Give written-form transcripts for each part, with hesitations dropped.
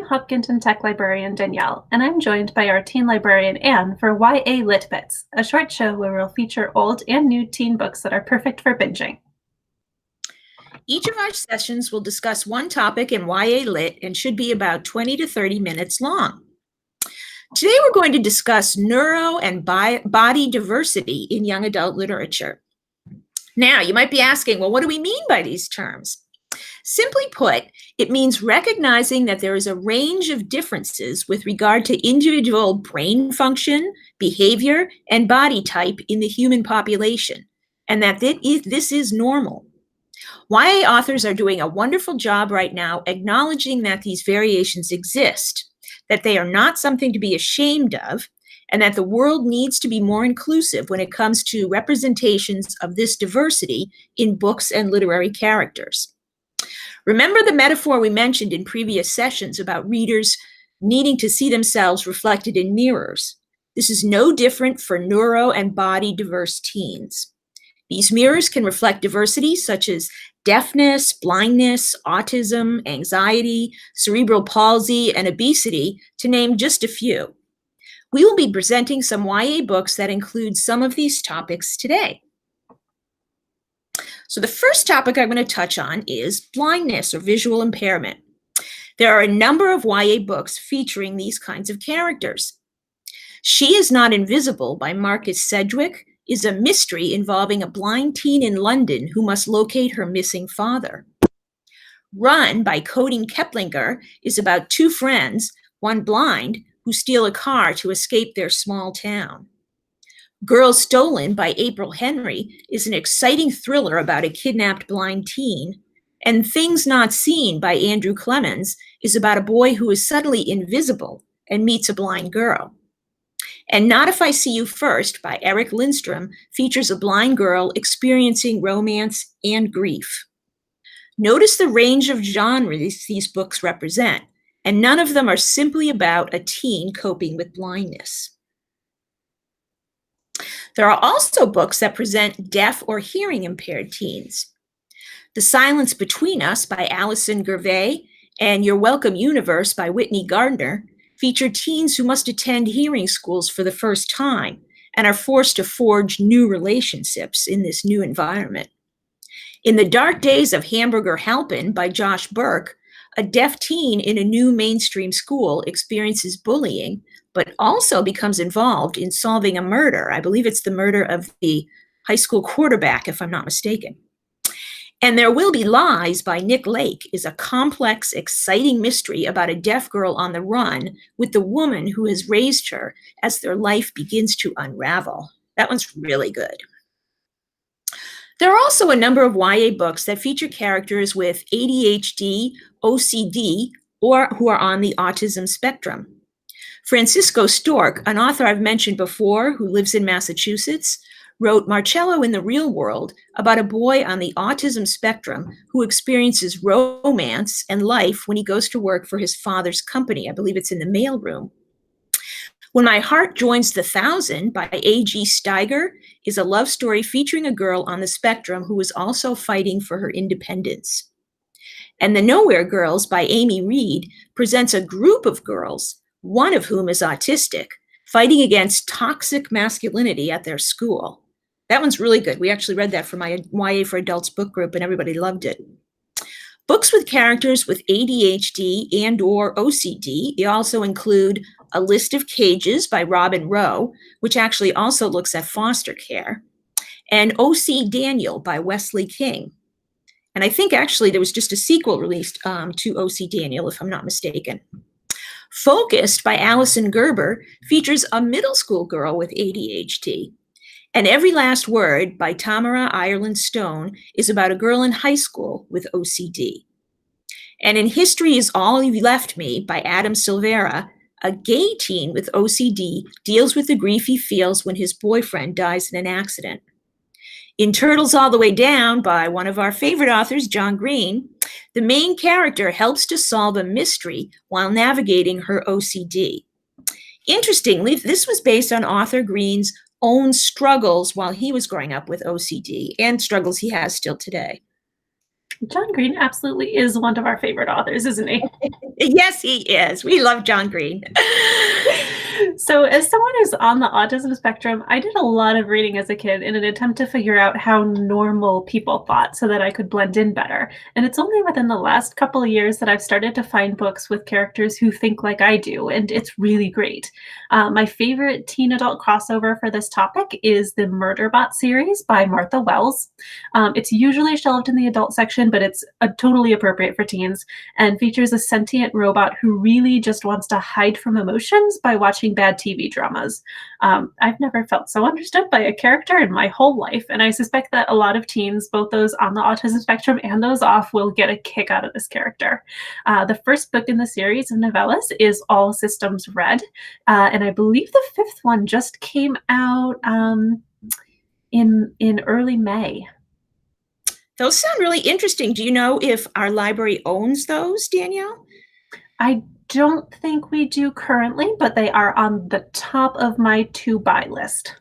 Hopkinton Tech Librarian Danielle, and I'm joined by our teen librarian Anne for YA Lit Bits, a short show where we'll feature old and new teen books that are perfect for binging. Each of our sessions will discuss one topic in YA Lit and should be about 20 to 30 minutes long. Today we're going to discuss neuro and body diversity in young adult literature. Now, you might be asking, well, what do we mean by these terms? Simply put, it means recognizing that there is a range of differences with regard to individual brain function, behavior, and body type in the human population, and that this is normal. YA authors are doing a wonderful job right now acknowledging that these variations exist, that they are not something to be ashamed of, and that the world needs to be more inclusive when it comes to representations of this diversity in books and literary characters. Remember the metaphor we mentioned in previous sessions about readers needing to see themselves reflected in mirrors. This is no different for neuro and body diverse teens. These mirrors can reflect diversity such as deafness, blindness, autism, anxiety, cerebral palsy, and obesity, to name just a few. We will be presenting some YA books that include some of these topics today. So the first topic I'm going to touch on is blindness or visual impairment. There are a number of YA books featuring these kinds of characters. She Is Not Invisible by Marcus Sedgwick is a mystery involving a blind teen in London who must locate her missing father. Run by Cody Keplinger is about two friends, one blind, who steal a car to escape their small town. Girl Stolen by April Henry is an exciting thriller about a kidnapped blind teen. And Things Not Seen by Andrew Clemens is about a boy who is suddenly invisible and meets a blind girl. And Not If I See You First by Eric Lindstrom features a blind girl experiencing romance and grief. Notice the range of genres these books represent, and none of them are simply about a teen coping with blindness. There are also books that present deaf or hearing impaired teens. The Silence Between Us by Alison Gervais and Your Welcome Universe by Whitney Gardner feature teens who must attend hearing schools for the first time and are forced to forge new relationships in this new environment. In The Dark Days of Hamburger Halpin by Josh Burke, a deaf teen in a new mainstream school experiences bullying, but also becomes involved in solving a murder. I believe it's the murder of the high school quarterback, if I'm not mistaken. And There Will Be Lies by Nick Lake is a complex, exciting mystery about a deaf girl on the run with the woman who has raised her as their life begins to unravel. That one's really good. There are also a number of YA books that feature characters with ADHD, OCD, or who are on the autism spectrum. Francisco Stork, an author I've mentioned before who lives in Massachusetts, wrote Marcello in the Real World about a boy on the autism spectrum who experiences romance and life when he goes to work for his father's company. I believe it's in the mailroom. When My Heart Joins the Thousand by A.G. Steiger is a love story featuring a girl on the spectrum who is also fighting for her independence. And The Nowhere Girls by Amy Reed presents a group of girls, one of whom is autistic, fighting against toxic masculinity at their school. That one's really good. We actually read that for my YA for Adults book group, and everybody loved it. Books with characters with ADHD and or OCD also include A List of Cages by Robin Rowe, which actually also looks at foster care, and O.C. Daniel by Wesley King. And I think actually there was just a sequel released to O.C. Daniel, if I'm not mistaken. Focused by Allison Gerber features a middle school girl with ADHD. And Every Last Word by Tamara Ireland Stone is about a girl in high school with OCD. And in History Is All You've Left Me by Adam Silvera, a gay teen with OCD deals with the grief he feels when his boyfriend dies in an accident. In Turtles All the Way Down by one of our favorite authors, John Green, the main character helps to solve a mystery while navigating her OCD. Interestingly, this was based on author Green's own struggles while he was growing up with OCD and struggles he has still today. John Green absolutely is one of our favorite authors, isn't he? Yes, he is. We love John Green. So, as someone who's on the autism spectrum, I did a lot of reading as a kid in an attempt to figure out how normal people thought so that I could blend in better. And it's only within the last couple of years that I've started to find books with characters who think like I do, and it's really great. My favorite teen adult crossover for this topic is the Murderbot series by Martha Wells. It's usually shelved in the adult section, but it's totally appropriate for teens and features a sentient robot who really just wants to hide from emotions by watching bad TV dramas. I've never felt so understood by a character in my whole life, and I suspect that a lot of teens, both those on the autism spectrum and those off, will get a kick out of this character. The first book in the series of novellas is All Systems Red, and I believe the fifth one just came out in early May. Those sound really interesting. Do you know if our library owns those, Danielle? I don't think we do currently, but they are on the top of my to buy list.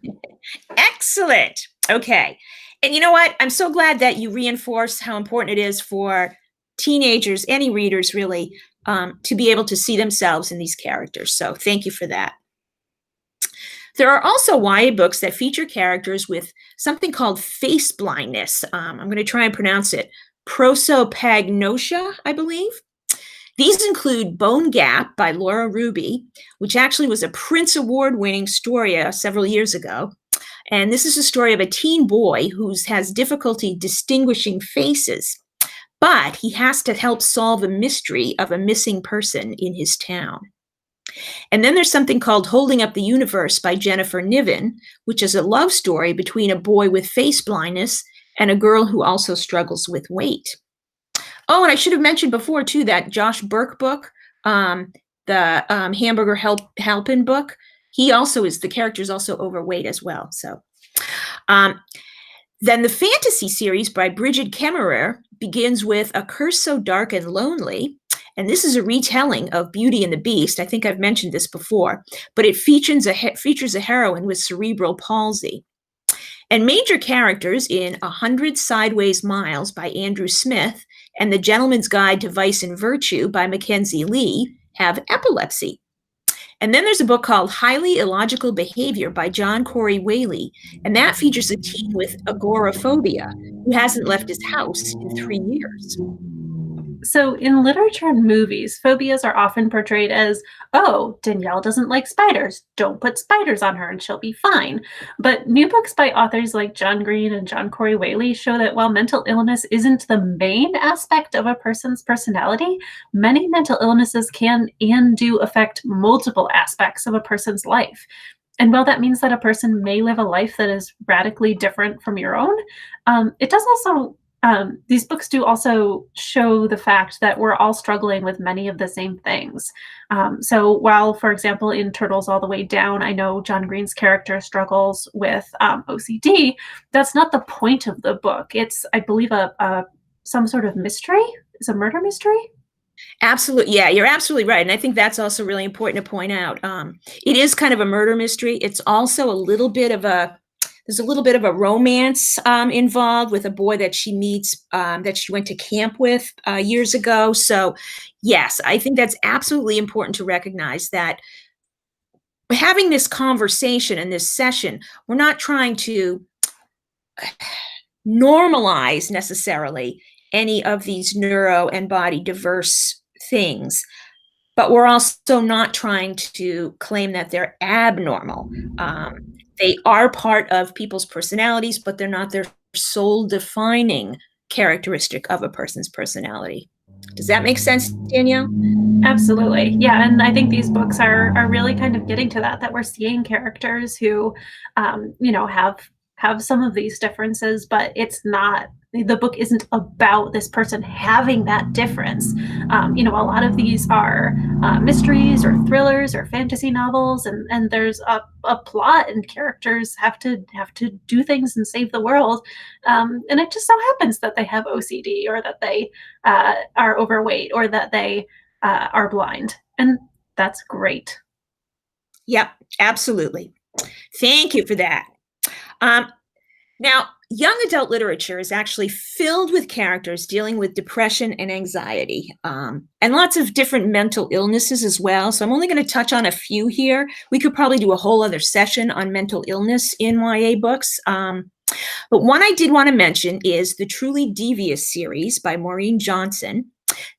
Excellent. Okay. And you know what? I'm so glad that you reinforce how important it is for teenagers, any readers really, to be able to see themselves in these characters. So thank you for that. There are also YA books that feature characters with something called face blindness. I'm going to try and pronounce it prosopagnosia, I believe. These include Bone Gap by Laura Ruby, which actually was a Prince Award-winning story several years ago. And this is a story of a teen boy who has difficulty distinguishing faces, but he has to help solve a mystery of a missing person in his town. And then there's something called Holding Up the Universe by Jennifer Niven, which is a love story between a boy with face blindness and a girl who also struggles with weight. Oh, and I should have mentioned before, too, that Josh Burke book, the Hamburger Helpin book, the character is also overweight as well. So then the fantasy series by Bridget Kemmerer begins with A Curse So Dark and Lonely. And this is a retelling of Beauty and the Beast. I think I've mentioned this before, but it features a heroine with cerebral palsy. And major characters in 100 Sideways Miles by Andrew Smith and The Gentleman's Guide to Vice and Virtue by Mackenzie Lee have epilepsy. And then there's a book called Highly Illogical Behavior by John Corey Whaley, and that features a teen with agoraphobia who hasn't left his house in 3 years. So, in literature and movies, phobias are often portrayed as, oh, Danielle doesn't like spiders. Don't put spiders on her and she'll be fine. But new books by authors like John Green and John Corey Whaley show that while mental illness isn't the main aspect of a person's personality, many mental illnesses can and do affect multiple aspects of a person's life. And while that means that a person may live a life that is radically different from your own, it does also these books do also show the fact that we're all struggling with many of the same things. So while, for example, in Turtles All the Way Down, I know John Green's character struggles with OCD, that's not the point of the book. It's, I believe, some sort of mystery. It's a murder mystery. Absolutely. Yeah, you're absolutely right. And I think that's also really important to point out. It is kind of a murder mystery. It's also there's a little bit of a romance involved with a boy that she meets, that she went to camp with years ago. So yes, I think that's absolutely important to recognize that having this conversation and this session, we're not trying to normalize necessarily any of these neuro and body diverse things, but we're also not trying to claim that they're abnormal. They are part of people's personalities, but they're not their sole defining characteristic of a person's personality. Does that make sense, Danielle? Absolutely. Yeah, and I think these books are really kind of getting to that we're seeing characters who have some of these differences, but it's not, the book isn't about this person having that difference. A lot of these are mysteries or thrillers or fantasy novels, and there's a plot, and characters have to do things and save the world. And it just so happens that they have OCD, or that they are overweight, or that they are blind, and that's great. Yep, absolutely. Thank you for that. Now, young adult literature is actually filled with characters dealing with depression and anxiety, and lots of different mental illnesses as well. So I'm only going to touch on a few here. We could probably do a whole other session on mental illness in YA books. But one I did want to mention is the Truly Devious series by Maureen Johnson.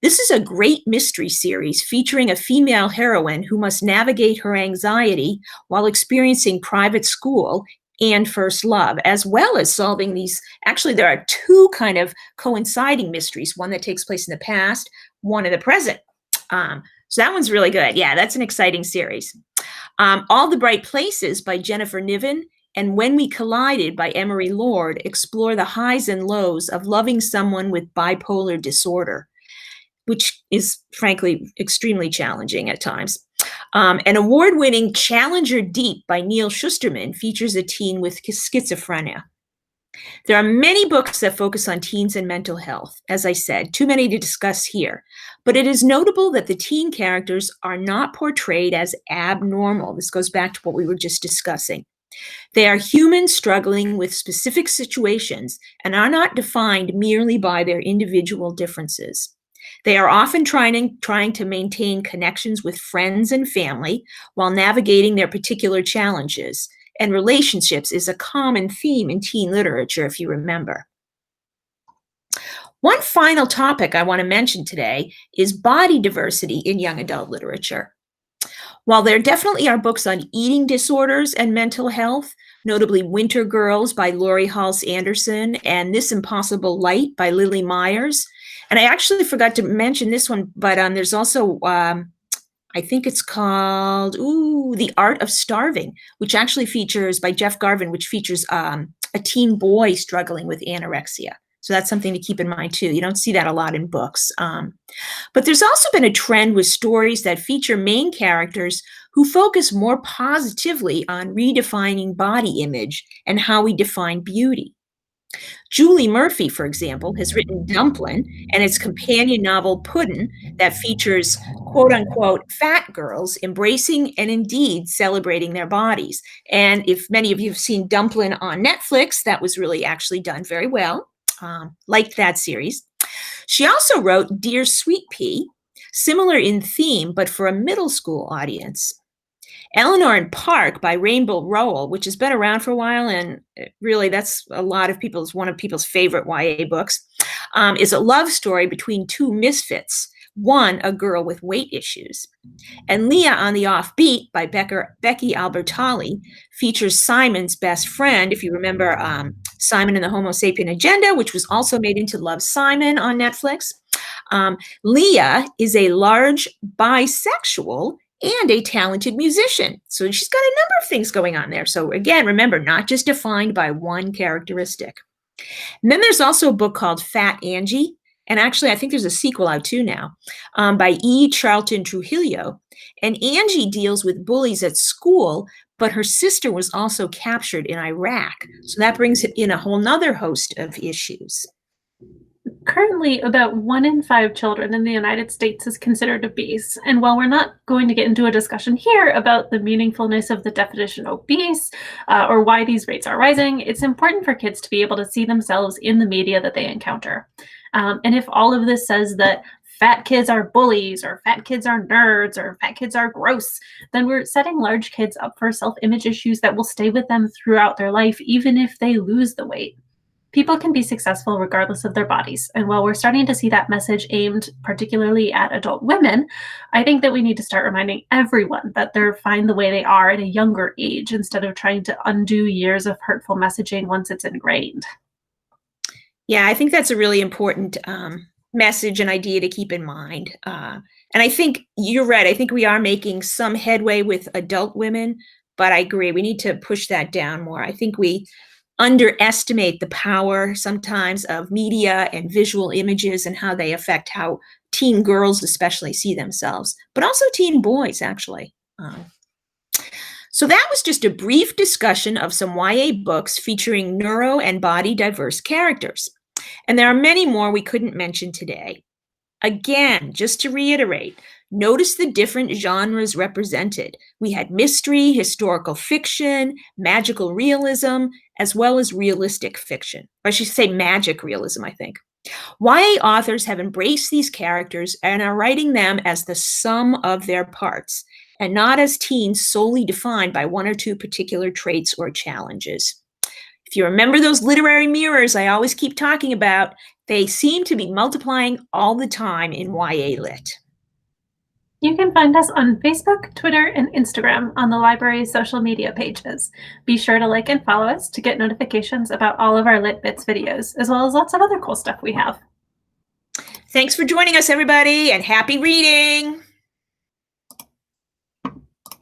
This is a great mystery series featuring a female heroine who must navigate her anxiety while experiencing private school and first love, as well as solving these. Actually, there are two kind of coinciding mysteries, one that takes place in the past, one in the present. So that one's really good. Yeah, that's an exciting series. All the Bright Places by Jennifer Niven and When We Collided by Emery Lord explore the highs and lows of loving someone with bipolar disorder, which is frankly extremely challenging at times. An award-winning Challenger Deep by Neil Schusterman features a teen with schizophrenia. There are many books that focus on teens and mental health. As I said, too many to discuss here. But it is notable that the teen characters are not portrayed as abnormal. This goes back to what we were just discussing. They are humans struggling with specific situations and are not defined merely by their individual differences. They are often trying to maintain connections with friends and family while navigating their particular challenges. And relationships is a common theme in teen literature, if you remember. One final topic I want to mention today is body diversity in young adult literature. While there definitely are books on eating disorders and mental health, notably Winter Girls by Laurie Halse Anderson and This Impossible Light by Lily Myers. And I actually forgot to mention this one, but there's also, I think it's called, The Art of Starving, which actually features, by Jeff Garvin, which features a teen boy struggling with anorexia. So that's something to keep in mind too. You don't see that a lot in books. But there's also been a trend with stories that feature main characters who focus more positively on redefining body image and how we define beauty. Julie Murphy, for example, has written Dumplin' and its companion novel Puddin' that features quote unquote fat girls embracing and indeed celebrating their bodies. And if many of you have seen Dumplin' on Netflix, that was really actually done very well. Liked that series. She also wrote Dear Sweet Pea, similar in theme, but for a middle school audience. Eleanor and Park by Rainbow Rowell, which has been around for a while, and really that's one of people's favorite YA books, is a love story between two misfits, one a girl with weight issues. And Leah on the Offbeat by Becky Albertalli features Simon's best friend, if you remember Simon and the Homo Sapien Agenda, which was also made into Love, Simon on Netflix. Leah is a large bisexual and a talented musician. So she's got a number of things going on there. So again, remember, not just defined by one characteristic. And then there's also a book called Fat Angie. And actually, I think there's a sequel out too now, by E. Charlton Trujillo. And Angie deals with bullies at school, but her sister was also captured in Iraq. So that brings in a whole nother host of issues. Currently, about 1 in 5 children in the United States is considered obese. And while we're not going to get into a discussion here about the meaningfulness of the definition obese or why these rates are rising, it's important for kids to be able to see themselves in the media that they encounter. And if all of this says that fat kids are bullies or fat kids are nerds or fat kids are gross, then we're setting large kids up for self-image issues that will stay with them throughout their life, even if they lose the weight. People can be successful regardless of their bodies. And while we're starting to see that message aimed particularly at adult women, I think that we need to start reminding everyone that they're fine the way they are at a younger age instead of trying to undo years of hurtful messaging once it's ingrained. Yeah, I think that's a really important message and idea to keep in mind. And I think you're right. I think we are making some headway with adult women, but I agree. We need to push that down more. I think we underestimate the power sometimes of media and visual images and how they affect how teen girls especially see themselves, but also teen boys, actually. So that was just a brief discussion of some YA books featuring neuro and body diverse characters. And there are many more we couldn't mention today. Again, just to reiterate, notice the different genres represented. We had mystery, historical fiction, magical realism, as well as realistic fiction. Or I should say magic realism, I think. YA authors have embraced these characters and are writing them as the sum of their parts, and not as teens solely defined by one or two particular traits or challenges. If you remember those literary mirrors I always keep talking about, they seem to be multiplying all the time in YA Lit. You can find us on Facebook, Twitter, and Instagram on the library's social media pages. Be sure to like and follow us to get notifications about all of our Lit Bits videos, as well as lots of other cool stuff we have. Thanks for joining us, everybody, and happy reading!